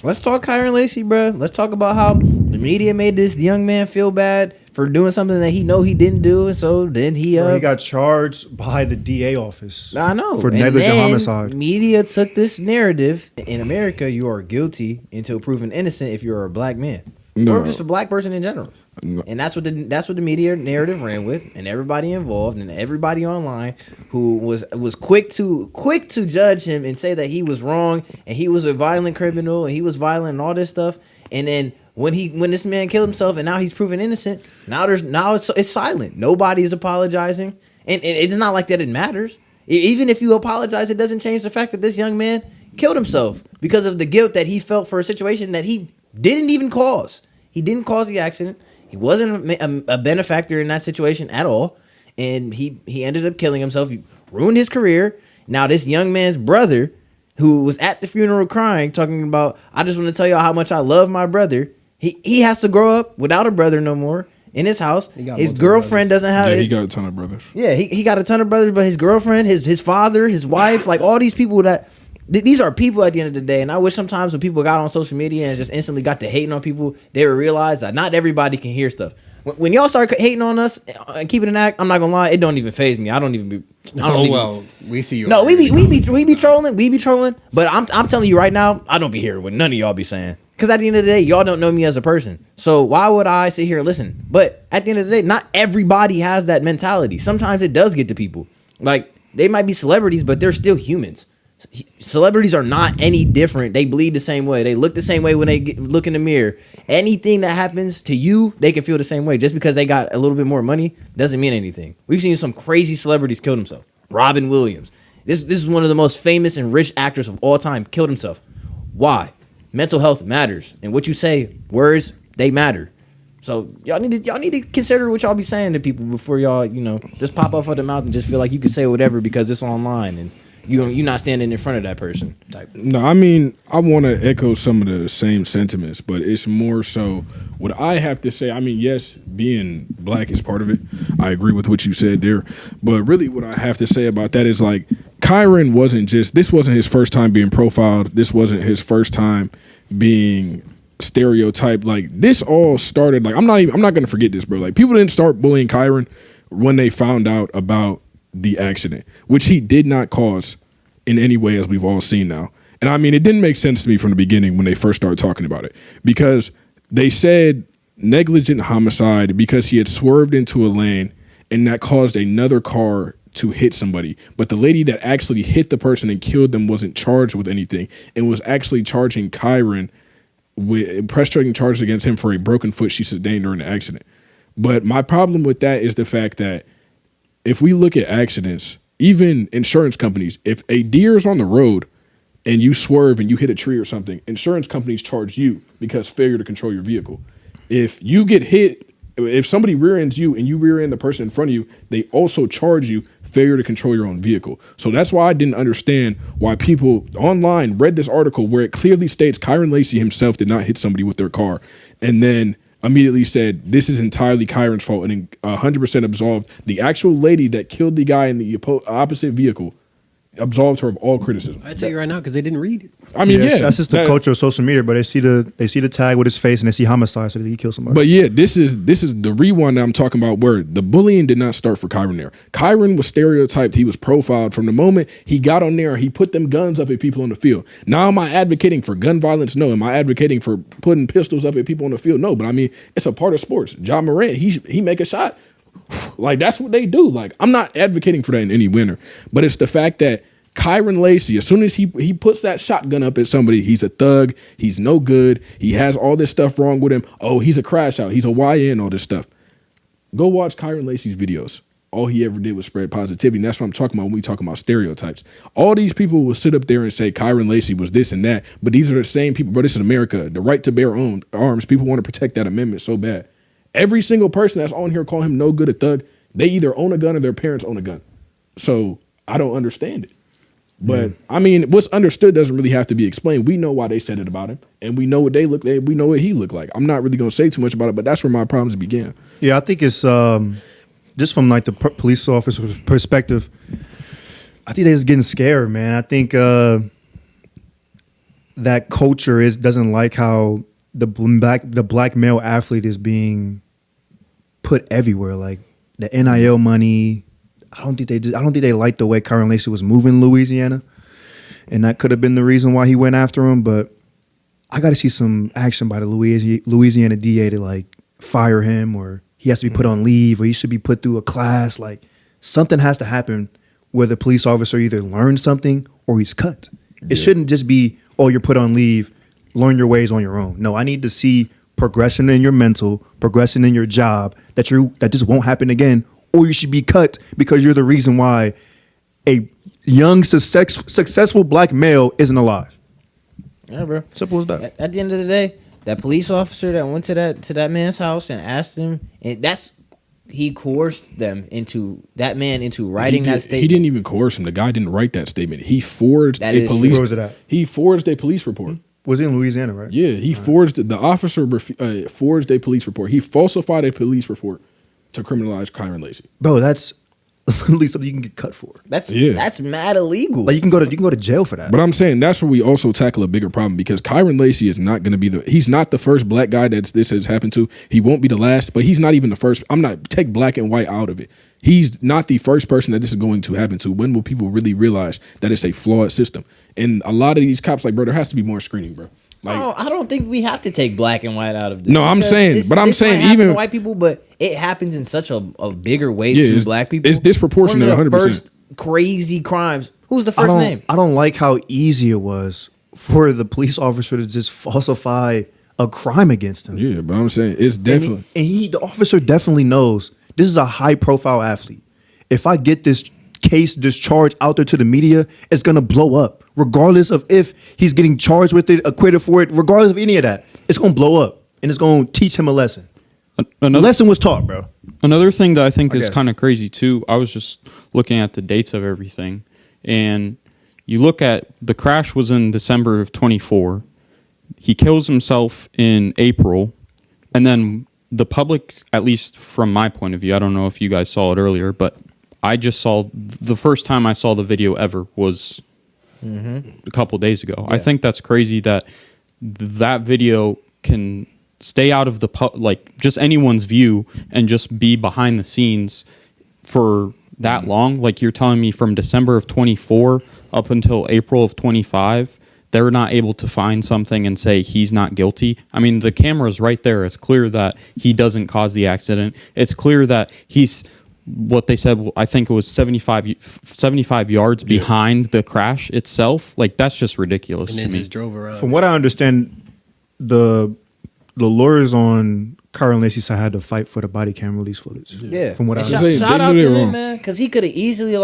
Let's talk Kyren Lacy, bro. Let's talk about how the media made this young man feel bad for doing something that he didn't do, and so then he Bro, he got charged by the DA office. I know for and negligent then homicide. Media took this narrative. In America, you are guilty until proven innocent if you're a black man or just a black person in general. No. And that's what the media narrative ran with, and everybody involved and everybody online who was quick to judge him and say that he was wrong and he was a violent criminal and he was violent and all this stuff. And then when this man killed himself and now he's proven innocent, now it's silent. Nobody is apologizing, and it's not like that. It matters. Even if you apologize, it doesn't change the fact that this young man killed himself because of the guilt that he felt for a situation that he didn't even cause. He didn't cause the accident. He wasn't a benefactor in that situation at all, and he ended up killing himself. He ruined his career. Now this young man's brother, who was at the funeral crying, talking about, I just want to tell y'all how much I love my brother. He has to grow up without a brother no more in his house. His girlfriend doesn't have. Yeah, he got a ton of brothers. Yeah, he got a ton of brothers, but his girlfriend, his father, his wife, like all these people that. These are people at the end of the day, and I wish sometimes when people got on social media and just instantly got to hating on people, they would realize that not everybody can hear stuff. When y'all start hating on us and keeping an act, I'm not gonna lie, it don't even faze me. We see you. No, we be trolling, but I'm telling you right now, I don't be hearing what none of y'all be saying. Because at the end of the day, y'all don't know me as a person. So why would I sit here and listen? But at the end of the day, not everybody has that mentality. Sometimes it does get to people. Like, they might be celebrities, but they're still humans. Celebrities are not any different. They bleed the same way. They look the same way when they look in the mirror. Anything that happens to you, they can feel the same way. Just because they got a little bit more money doesn't mean anything. We've seen some crazy celebrities kill themselves. Robin Williams. This is one of the most famous and rich actors of all time. Killed himself. Why? Mental health matters. And what you say, words, they matter. So y'all need to consider what y'all be saying to people before y'all, just pop off of the mouth and just feel like you can say whatever because it's online and you're not standing in front of that person. No, I mean, I want to echo some of the same sentiments, but it's more so what I have to say. I mean, yes, being black is part of it. I agree with what you said there. But really what I have to say about that is, like, Kyren this wasn't his first time being profiled. This wasn't his first time being stereotyped. Like, this all started, like, I'm not going to forget this, bro. Like, people didn't start bullying Kyren when they found out about the accident, which he did not cause in any way, as we've all seen now. And I mean, it didn't make sense to me from the beginning when they first started talking about it, because they said negligent homicide because he had swerved into a lane and that caused another car to hit somebody. But the lady that actually hit the person and killed them wasn't charged with anything and was actually charging Kyren with pressing charges against him for a broken foot she sustained during the accident. But my problem with that is the fact that if we look at accidents, even insurance companies, if a deer is on the road and you swerve and you hit a tree or something, insurance companies charge you because failure to control your vehicle. If you get hit, if somebody rear ends you and you rear end the person in front of you, they also charge you failure to control your own vehicle. So that's why I didn't understand why people online read this article where it clearly states Kyren Lacy himself did not hit somebody with their car, and then immediately said this is entirely Kyren's fault and 100% absolved the actual lady that killed the guy in the opposite vehicle, absolved her of all criticism. I'd tell you right now, because they didn't read it. I mean, yeah, that's just the culture of social media. But they see the tag with his face and they see homicide, so he killed somebody. But yeah, this is the rewind that I'm talking about, where the bullying did not start for Kyren there. Kyren was stereotyped. He was profiled from the moment he got on there. He put them guns up at people on the field. Now, am I advocating for gun violence? No. Am I advocating for putting pistols up at people on the field? No. But I mean, it's a part of sports. John Morant, he make a shot. Like, that's what they do. Like, I'm not advocating for that in any winner, but it's the fact that Kyren Lacy, as soon as he puts that shotgun up at somebody, he's a thug. He's no good. He has all this stuff wrong with him. Oh, he's a crash out. He's a YN, all this stuff. Go watch Kyren Lacy's videos. All he ever did was spread positivity. And that's what I'm talking about when we talk about stereotypes. All these people will sit up there and say Kyren Lacy was this and that, but these are the same people. Bro, this is America. The right to bear arms. People want to protect that amendment so bad. Every single person that's on here calling him no good, a thug, they either own a gun or their parents own a gun. So I don't understand it. But I mean, what's understood doesn't really have to be explained. We know why they said it about him, and we know what they look like. We know what he looked like. I'm not really going to say too much about it, but that's where my problems began. Yeah, I think it's just from like the police officer's perspective. I think they're just getting scared, man. I think that culture doesn't like how the black male athlete is being put everywhere, like the NIL money. I don't think they like the way Kyren Lacy was moving Louisiana, and that could have been the reason why he went after him. But I got to see some action by the Louisiana DA to like fire him, or he has to be put on leave, or he should be put through a class. Like something has to happen where the police officer either learns something or he's cut. It shouldn't just be, oh, you're put on leave, learn your ways on your own. No, I need to see progression in your mental, progression in your job, that this won't happen again, or you should be cut because you're the reason why a young, successful black male isn't alive. Yeah, bro. Simple as that. At the end of the day, that police officer that went to that man's house and asked him, and he coerced that man into writing that statement. He didn't even coerce him. The guy didn't write that statement. He forged a police. Where was it at? He forged a police report. Was it in Louisiana, right? Yeah, he forged the officer forged a police report. He falsified a police report to criminalize Kyren Lacy. Bro, that's literally something you can get cut for. That's mad illegal. Like you can go to jail for that. But I'm saying that's where we also tackle a bigger problem, because Kyren Lacy is not going to be he's not the first black guy that this has happened to. He won't be the last, but he's not even the first. Take black and white out of it. He's not the first person that this is going to happen to. When will people really realize that it's a flawed system? And a lot of these cops, like, bro, there has to be more screening, bro. Like, I don't think we have to take black and white out of this. No, I'm saying even to white people, but it happens in such a bigger way to black people. It's disproportionate. 100%. First crazy crimes. Who's the first name? I don't like how easy it was for the police officer to just falsify a crime against him. Yeah, but I'm saying it's definitely, the officer definitely knows this is a high profile athlete. If I get this charge out there to the media, it's gonna blow up. Regardless of if he's getting charged with it, acquitted for it, regardless of any of that, it's gonna blow up and it's gonna teach him a lesson. A lesson was taught, bro. Another thing that I think is kind of crazy too, I was just looking at the dates of everything, and you look at the crash was in December of 24. He kills himself in April, and then the public, at least from my point of view, I don't know if you guys saw it earlier, but I just saw the first time I saw the video ever was a couple days ago. Yeah. I think that's crazy that that video can stay out of just anyone's view and just be behind the scenes for that long. Like you're telling me from December of 24 up until April of 25, they're not able to find something and say he's not guilty. I mean, the camera's right there. It's clear that he doesn't cause the accident. It's clear that he's what they said, I think it was 75 yards behind the crash itself. Like, that's just ridiculous and to then me. Just drove around. From what I understand, the lawyers on Kyren Lacy side had to fight for the body cam release footage. Yeah. From what I understand. Shout out to him, man, because he could have easily,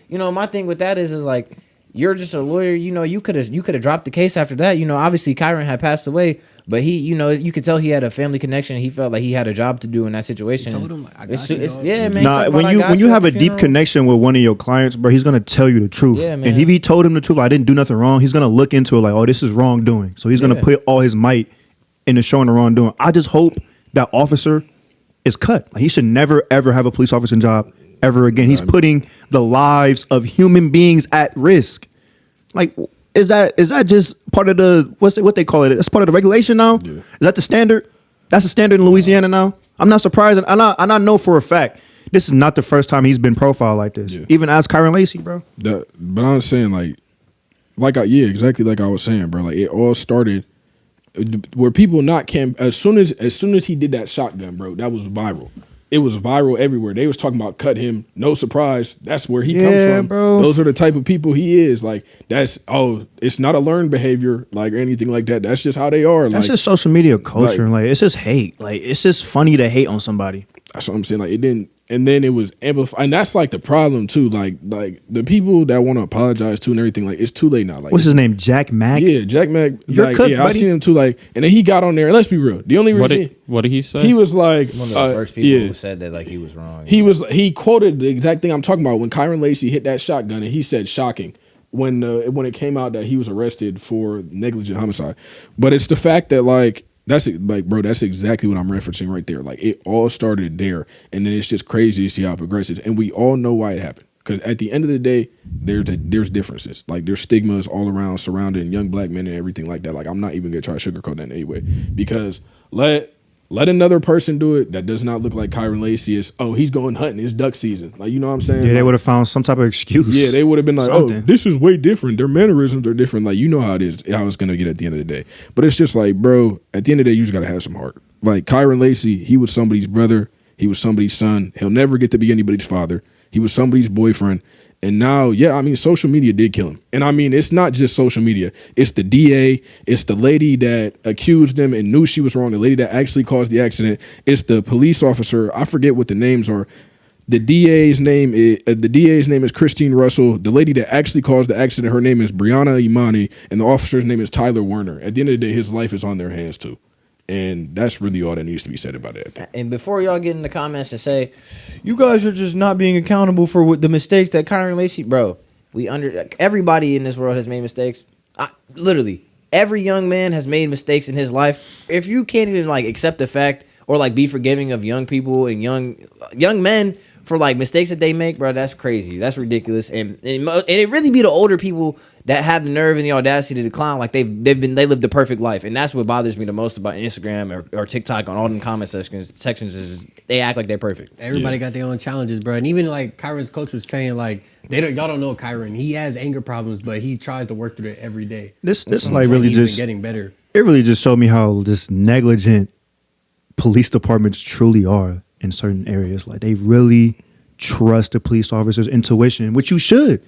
my thing with that is like, you're just a lawyer, you could have dropped the case after that. Obviously Kyren had passed away, but he, you could tell he had a family connection. He felt like he had a job to do in that situation. He told him, I got you, yeah, man. Nah, when you have a deep connection with one of your clients, bro, he's gonna tell you the truth. Yeah, man. And if he told him the truth, I didn't do nothing wrong, he's gonna look into it like, oh, this is wrongdoing. So he's gonna put all his might into showing the wrongdoing. I just hope that officer is cut. Like, he should never ever have a police officer job ever again. He's putting the lives of human beings at risk. Like, is that just part of the what they call it? It's part of the regulation now. Yeah. Is that the standard? That's the standard in Louisiana now. I'm not surprised, and I know for a fact this is not the first time he's been profiled like this. Yeah. Even as Kyren Lacy, bro. But I'm saying exactly like I was saying, bro. Like, it all started where people as soon as he did that shotgun, bro, that was viral. It was viral everywhere. They was talking about cut him. No surprise. That's where he comes from. Bro. Those are the type of people he is. Like, it's not a learned behavior, like, or anything like that. That's just how they are. That's just social media culture. Like, it's just hate. Like, it's just funny to hate on somebody. That's what I'm saying. Like, it didn't. And then it was amplified. And that's like the problem too. Like the people that want to apologize to and everything, like, it's too late now. Like, what's his name? Jack Mack? Yeah, Jack Mack. You're like, cooked, yeah, buddy. I seen him too. Like, and then he got on there. And let's be real. The only reason What did he say? He was like one of the first people who said that, like, he was wrong. He quoted the exact thing I'm talking about when Kyren Lacy hit that shotgun, and he said shocking when it came out that he was arrested for negligent homicide. But it's the fact that, like, that's like, bro, that's exactly what I'm referencing right there. Like, it all started there, and then it's just crazy to see how it progresses. And we all know why it happened. Because at the end of the day, there's differences. Like there's stigmas all around surrounding young black men and everything like that. Like I'm not even gonna try to sugarcoat that in any way. Because let another person do it that does not look like Kyren Lacy is, oh, he's going hunting, it's duck season. Like, you know what I'm saying? Yeah, like, they would have found some type of excuse. Yeah, they would have been like, something. oh, this is way different. Their mannerisms are different. Like, you know how it is, how it's going to get at the end of the day. But it's just like, bro, at the end of the day, you just got to have some heart. Like, Kyren Lacy, he was somebody's brother. He was somebody's son. He'll never get to be anybody's father. He was somebody's boyfriend. And now, yeah, I mean, social media did kill him. And I mean, it's not just social media. It's the DA. It's the lady that accused him and knew she was wrong. The lady that actually caused the accident. It's the police officer. I forget what the names are. The DA's name is Christine Russell. The lady that actually caused the accident, her name is Brianna Imani. And the officer's name is Tyler Werner. At the end of the day, his life is on their hands too. And that's really all that needs to be said about it. And before y'all get in the comments and say, you guys are just not being accountable for what the mistakes that Kyren Lacy, bro, everybody in this world has made mistakes. Literally, every young man has made mistakes in his life. If you can't even like accept the fact or like be forgiving of young people and young men for like mistakes that they make, bro, that's crazy. That's ridiculous. And it really be the older people that have the nerve and the audacity to decline like they lived the perfect life. And that's what bothers me the most about Instagram or TikTok on all them comment sections is they act like they're perfect. Everybody got their own challenges, bro. And even like Kyren's coach was saying, like, y'all don't know Kyren. He has anger problems, but he tries to work through it every day. This like really he's just been getting better. It really just showed me how just negligent police departments truly are in certain areas. Like they really trust the police officer's intuition, which you should.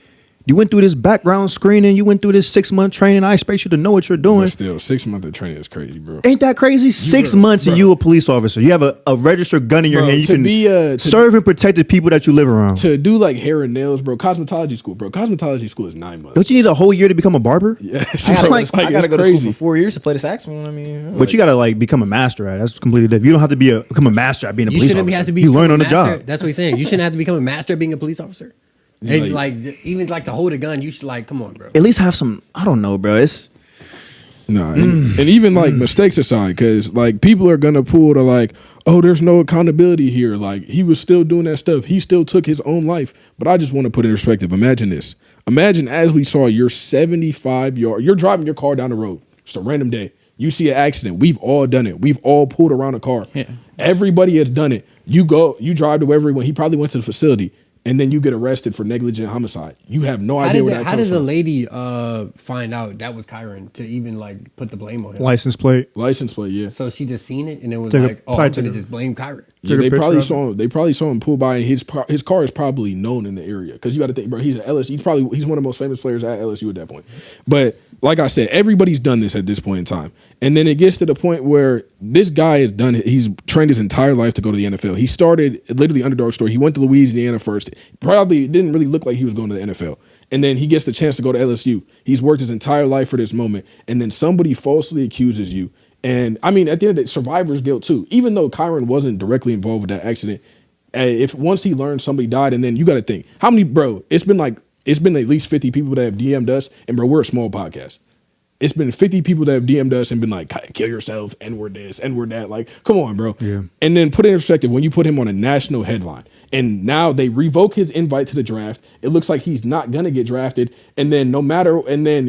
You went through this background screening. You went through this 6-month training. I expect you to know what you're doing. But still, 6 months of training is crazy, bro. Ain't that crazy? 6 months and you a police officer. You have a registered gun in your hand. You can serve and protect the people that you live around. To do like hair and nails, bro. Cosmetology school, bro. Cosmetology school is 9 months. Don't you need a whole year to become a barber? Yes. I gotta go to school for 4 years to play the saxophone. I mean, but you gotta like become a master at it. That's completely different. You don't have to become a master at being a police officer. Have to be you learn on the master. job. That's what he's saying. You shouldn't have to become a master at being a police officer. And like even like to hold a gun, you should like, come on, bro. At least have some. I don't know, bro. It's and even like mistakes aside, because like people are gonna pull to like, oh, there's no accountability here. Like he was still doing that stuff. He still took his own life. But I just want to put it in perspective. Imagine this. Imagine as we saw, you're 75 yards. You're driving your car down the road. Just a random day. You see an accident. We've all done it. We've all pulled around a car. Yeah. Everybody has done it. You drive to wherever he went. He probably went to the facility. And then you get arrested for negligent homicide. You have no idea where that comes from. How did the lady find out that was Kyren to even like put the blame on him? License plate, yeah. So she just seen it and it was I'm gonna just blame Kyren. Yeah, they probably saw him pull by, and his car is probably known in the area because you got to think, bro. He's at LSU. He's one of the most famous players at LSU at that point. But like I said, everybody's done this at this point in time, and then it gets to the point where this guy has done it. He's trained his entire life to go to the NFL. He started literally underdog story. He went to Louisiana first. Probably didn't really look like he was going to the NFL, and then he gets the chance to go to LSU. He's worked his entire life for this moment, and then somebody falsely accuses you. And I mean, at the end of the day, survivor's guilt too. Even though Kyren wasn't directly involved with that accident, if once he learned somebody died, and then you got to think how many, bro. It's been at least 50 people that have DM'd us, and bro, we're a small podcast. It's been 50 people that have DM'd us and been like, kill yourself, N-word this, N-word that. Like, come on, bro. Yeah. And then put it in perspective, when you put him on a national headline, and now they revoke his invite to the draft, it looks like he's not going to get drafted. And then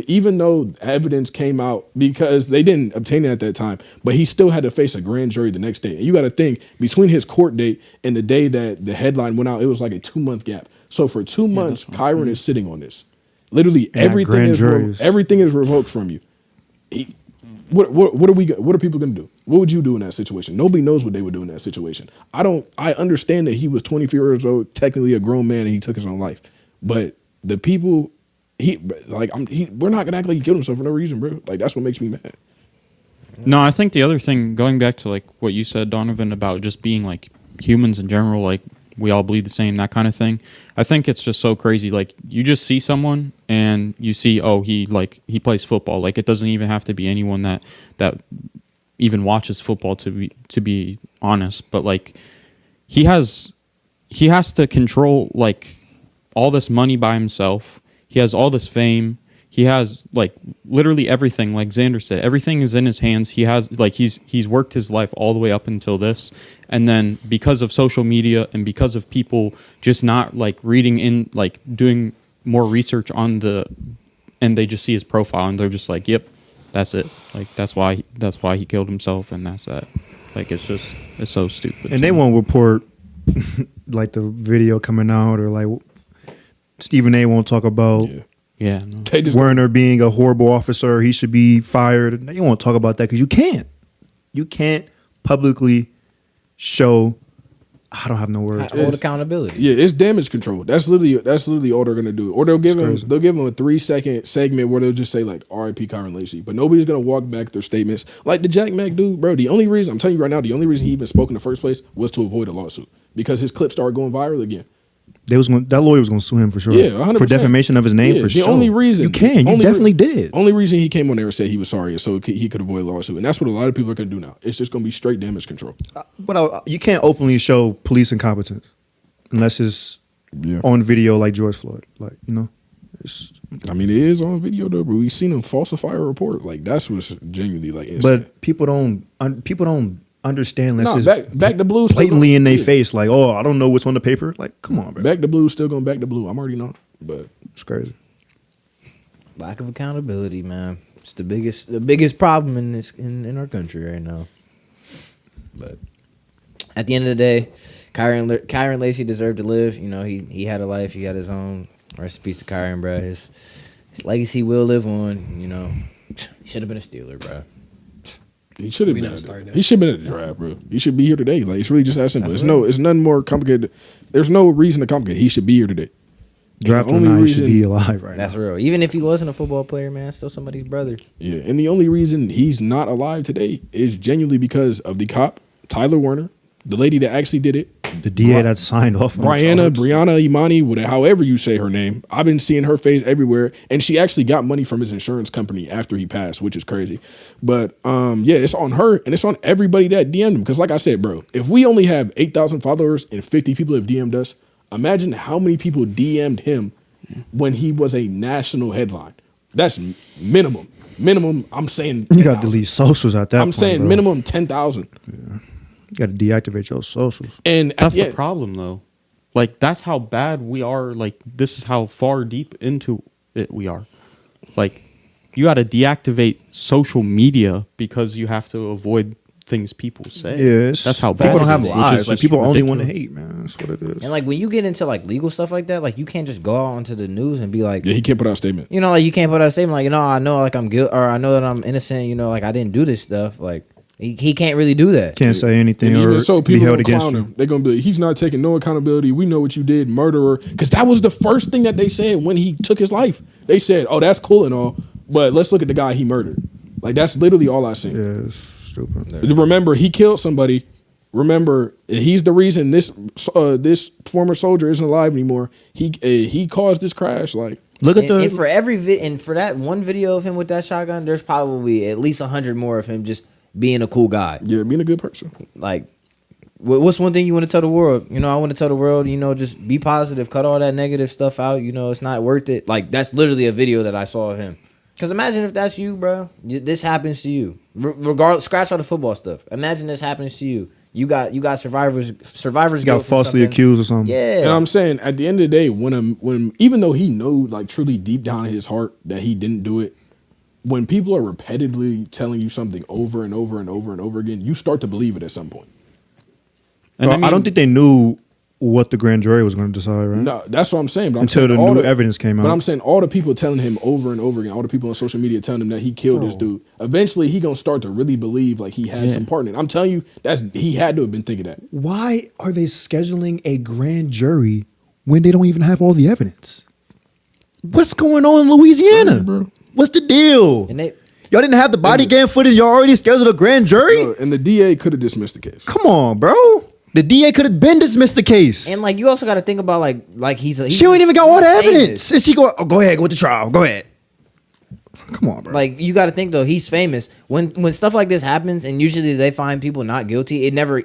even though evidence came out, because they didn't obtain it at that time, but he still had to face a grand jury the next day. And you got to think, between his court date and the day that the headline went out, it was like a 2-month gap. So for 2 months, Kyren is sitting on this. Literally everything is revoked from you. What are people gonna do? What would you do in that situation? Nobody knows what they would do in that situation. I understand that he was 24 years old, technically a grown man, and he took his own life. But the people, we're not gonna act like he killed himself for no reason, bro. Like that's what makes me mad. No, I think the other thing, going back to like what you said, Donovan, about just being like humans in general, like we all bleed the same, that kind of thing. I think it's just so crazy. Like you just see someone and you see, oh, he plays football. Like it doesn't even have to be anyone that even watches football to be honest. But like he has to control like all this money by himself. He has all this fame. He has like literally everything, like Xander said. Everything is in his hands. He has like he's worked his life all the way up until this, and then because of social media and because of people just not like reading in, like doing more research on and they just see his profile and they're just like, yep, that's it. Like that's why he killed himself, and that's that. Like it's so stupid. And they won't report like the video coming out, or like Stephen A. won't talk about. Yeah, no. Werner being a horrible officer, he should be fired. You won't talk about that because you can't. You can't publicly show. I don't have no words. Hold accountability. Yeah, it's damage control. That's literally all they're gonna do. Or they'll give him a 3-second segment where they'll just say like R.I.P. Kyren Lacy, but nobody's gonna walk back their statements. Like the Jack Mack dude, bro. The only reason I'm telling you right now, the only reason he even spoke in the first place was to avoid a lawsuit because his clip started going viral again. That lawyer was going to sue him for sure. Yeah, 100%. For defamation of his name, for sure. The only reason you definitely did. Only reason he came on there and said he was sorry is so he could avoid a lawsuit, and that's what a lot of people are going to do now. It's just going to be straight damage control. But you can't openly show police incompetence unless it's on video, like George Floyd. Like I mean, it is on video though, but we've seen him falsify a report. Like that's what's genuinely like insane. But people don't understand unless it's back the blue blatantly in their face. Like, oh, I don't know what's on the paper. Like, come on, bro. Back the blue still going back the blue. I'm already know, but it's crazy. Lack of accountability, man. It's the biggest problem in our country right now. But at the end of the day, Kyren Lacy deserved to live. You know, he had a life. He had his own. Rest in peace to Kyren, bro. His legacy will live on. You know, he should have been a Steeler, bro. He should have been. He should have been at the draft, bro. He should be here today. Like it's really just that simple. It's nothing more complicated. There's no reason to complicate. He should be here today. Draft or not, he should be alive right now. That's real. Even if he wasn't a football player, man, still somebody's brother. Yeah, and the only reason he's not alive today is genuinely because of the cop, Tyler Werner, the lady that actually did it. The DA that signed off. Brianna Imani, however you say her name. I've been seeing her face everywhere, and she actually got money from his insurance company after he passed, which is crazy. But it's on her and it's on everybody that DM'd him. Because like I said, bro, if we only have 8,000 followers and 50 people have DM'd us, imagine how many people DM'd him when he was a national headline. That's minimum. I'm saying 10, you got to delete socials at that point. I'm saying bro. minimum 10,000. Yeah. You got to deactivate your socials. And that's the problem, though. Like, that's how bad we are. Like, this is how far deep into it we are. Like, you got to deactivate social media because you have to avoid things people say. Yes. That's how bad people don't it have is, lives. Like, people ridiculous. only want to hate, man. That's what it is. And like when you get into like legal stuff like that, like you can't just go out onto the news and be like, yeah, he can't put out a statement. You know, like you can't put out a statement like, I know like I'm guilty, or I know that I'm innocent. You know, like I didn't do this stuff. Like he can't really do that. Can't say anything and or even so be people held don't against clown him. him. They're gonna be like, he's not taking no accountability. We know what you did, murderer. Because that was the first thing that they said when he took his life. They said, "Oh, that's cool and all, but let's look at the guy he murdered." Like that's literally all I seen. Yeah, it's stupid. Remember, he killed somebody. Remember, he's the reason this former soldier isn't alive anymore. He caused this crash. Like, look at and for that one video of him with that shotgun, there's probably at least 100 more of him just being a cool guy. Yeah, being a good person. Like, what's one thing you want to tell the world? You know, I want to tell the world, just be positive, cut all that negative stuff out. You know, it's not worth it. Like, that's literally a video that I saw of him. Because imagine if that's you, bro. This happens to you. Regardless, scratch all the football stuff. Imagine this happens to you. You got survivors. You got falsely accused or something. Yeah. And I'm saying at the end of the day, when even though he knew like truly deep down in his heart that he didn't do it, when people are repetitively telling you something over and over and over and over again, you start to believe it at some point. And I don't think they knew what the grand jury was going to decide, right? No, that's what I'm saying. But until the new evidence came out. But I'm saying all the people telling him over and over again, all the people on social media telling him that he killed this dude, eventually he going to start to really believe like he had some part in it. I'm telling you, he had to have been thinking that. Why are they scheduling a grand jury when they don't even have all the evidence? What's going on in Louisiana? Bro. What's the deal? And y'all didn't have the body cam footage. Y'all already scheduled a grand jury? And the DA could have dismissed the case. Come on, bro. The DA could have been dismissed the case. And like you also got to think about like he's she ain't even got all the evidence. And she go ahead, go with the trial. Go ahead. Come on, bro. Like you got to think though, he's famous. When stuff like this happens, and usually they find people not guilty, it never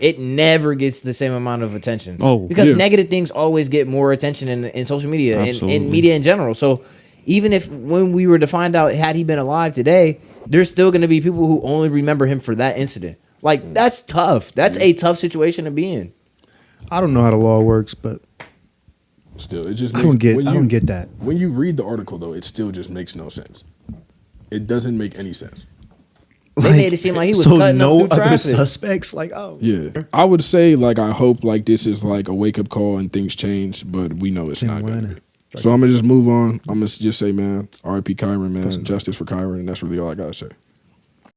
gets the same amount of attention. Because negative things always get more attention in social media and in media in general. So even if when we were to find out had he been alive today, there's still going to be people who only remember him for that incident. Like that's tough. That's a tough situation to be in. I don't know how the law works, but still, it just I don't get that. When you read the article, though, it still just makes no sense. It doesn't make any sense. They made it seem like he was cutting no up through other traffic. suspects. Like, oh Yeah, I would say like I hope like this is like a wake up call and things change, but we know it's not gonna be. So I'm gonna just move on. I'm gonna just say, man, R.I.P. Kyren, man, justice for Kyren, and that's really all I gotta say.